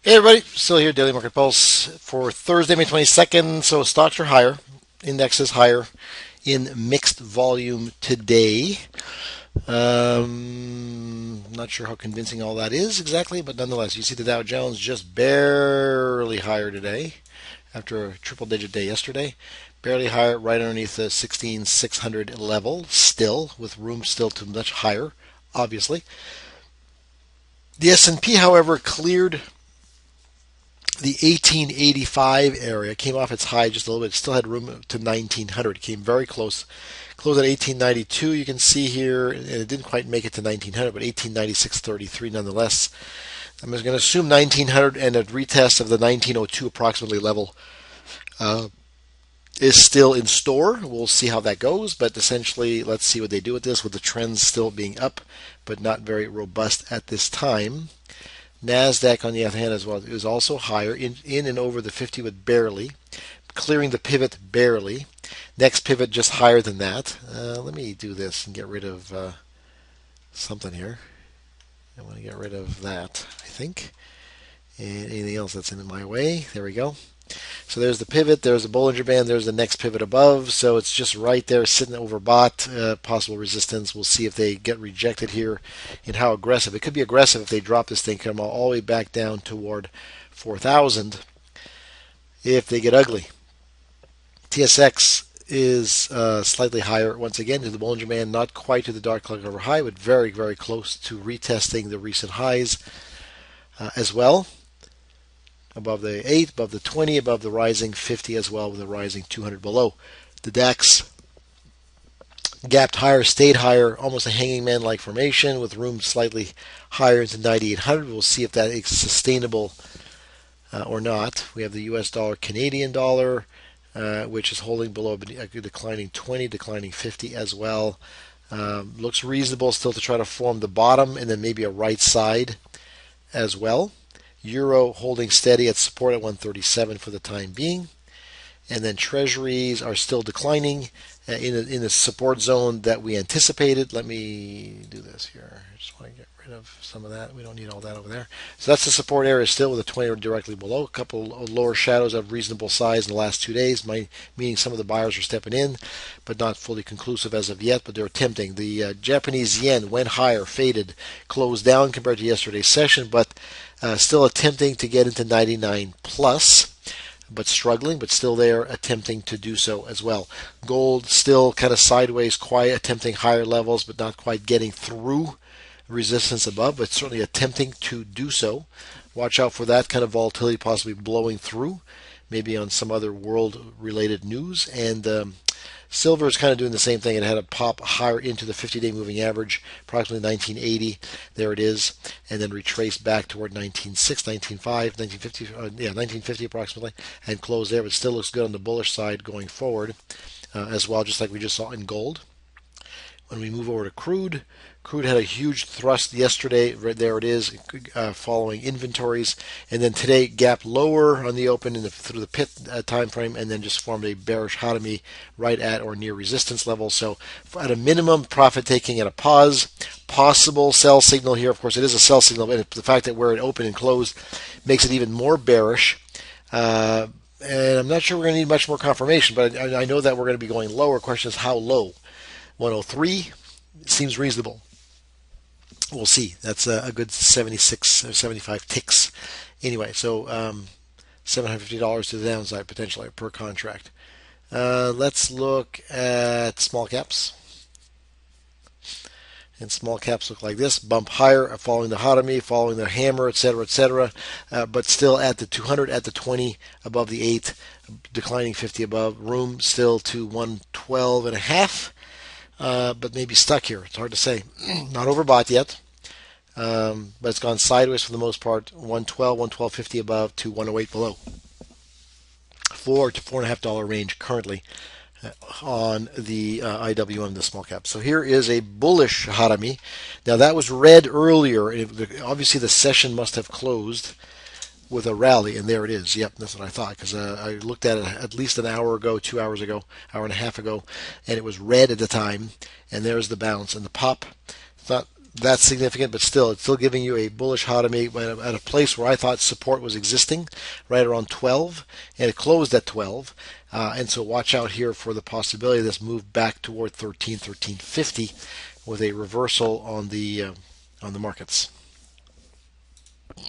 Hey everybody, still here, Daily Market Pulse for Thursday, May 22nd. So stocks are higher, indexes higher in mixed volume today. Not sure how convincing all that is exactly, but nonetheless, you see the Dow Jones just barely higher today after a triple digit day yesterday. Barely higher, right underneath the 16,600 level, still, with room still to much higher, obviously. The S&P, however, cleared the 1885 area, came off its high just a little bit. It still had room to 1900. It came very close. Closed at 1892. You can see here, and it didn't quite make it to 1900, but 1896.33 nonetheless. I'm just going to assume 1900 and a retest of the 1902 approximately level is still in store. We'll see how that goes, but essentially, let's see what they do with this, with the trends still being up, but not very robust at this time. Nasdaq, on the other hand, as well, is also higher, in and over the 50, but barely, clearing the pivot barely. Next pivot just higher than that. Let me do this and get rid of something here. I want to get rid of that, I think. And anything else that's in my way. There we go. So there's the pivot, there's the Bollinger Band, there's the next pivot above. So it's just right there, sitting overbought. Possible resistance. We'll see if they get rejected here and how aggressive. It could be aggressive if they drop this thing, come all the way back down toward 4,000 if they get ugly. TSX is slightly higher once again to the Bollinger Band, not quite to the dark cloud cover high, but very, very close to retesting the recent highs as well. Above the 8, above the 20, above the rising 50 as well, with the rising 200 below. The DAX gapped higher, stayed higher, almost a hanging man like formation with room slightly higher into 9,800. We'll see if that is sustainable or not. We have the US dollar, Canadian dollar, which is holding below a declining 20, declining 50 as well. Looks reasonable still to try to form the bottom and then maybe a right side as well. Euro holding steady at support at 137 for the time being. And then treasuries are still declining in the support zone that we anticipated. Let me do this here. I just want to get rid of some of that. We don't need all that over there. So that's the support area still with a 20 directly below. A couple of lower shadows of reasonable size in the last 2 days, meaning some of the buyers are stepping in, but not fully conclusive as of yet, but they're attempting. The Japanese yen went higher, faded, closed down compared to yesterday's session, but still attempting to get into 99 plus, but struggling, but still there, attempting to do so as well. Gold still kind of sideways, quiet, attempting higher levels, but not quite getting through resistance above, but certainly attempting to do so. Watch out for that kind of volatility possibly blowing through, maybe on some other world-related news. And silver is kind of doing the same thing. It had a pop higher into the 50-day moving average, approximately 1980. There it is, and then retraced back toward 1906, 1905, 1950, 1950 approximately, and closed there. But still looks good on the bullish side going forward as well, just like we just saw in gold. When we move over to crude, crude had a huge thrust yesterday. Right there it is, following inventories, and then today gapped lower on the open through the pit time frame, and then just formed a bearish hottomy right at or near resistance level. So at a minimum, profit taking at a pause. Possible sell signal here. Of course, it is a sell signal, but the fact that where it opened and closed makes it even more bearish. And I'm not sure we're going to need much more confirmation, but I know that we're going to be going lower. Question is how low. 103 seems reasonable. We'll see. That's a good 76 or 75 ticks. Anyway, so $750 to the downside potentially per contract. Let's look at small caps. And small caps look like this: bump higher, following the hottomy, following the hammer, etc., but still at the 200, at the 20, above the 8, declining 50 above. Room still to 112 and a half. But maybe stuck here. It's hard to say. Not overbought yet, but it's gone sideways for the most part. 112, 112.50 above to 108 below. $4 to $4.50 range currently on the IWM, the small cap. So here is a bullish hottomy. Now that was red earlier. Obviously the session must have closed with a rally, and there it is. Yep, that's what I thought, because I looked at it at least an hour ago, 2 hours ago, hour and a half ago, and it was red at the time, and there's the bounce and the pop. Thought That's significant, but still, it's still giving you a bullish hottomy at a place where I thought support was existing, right around 12, and it closed at 12. And so watch out here for the possibility of this move back toward 13, 1350 with a reversal on the markets.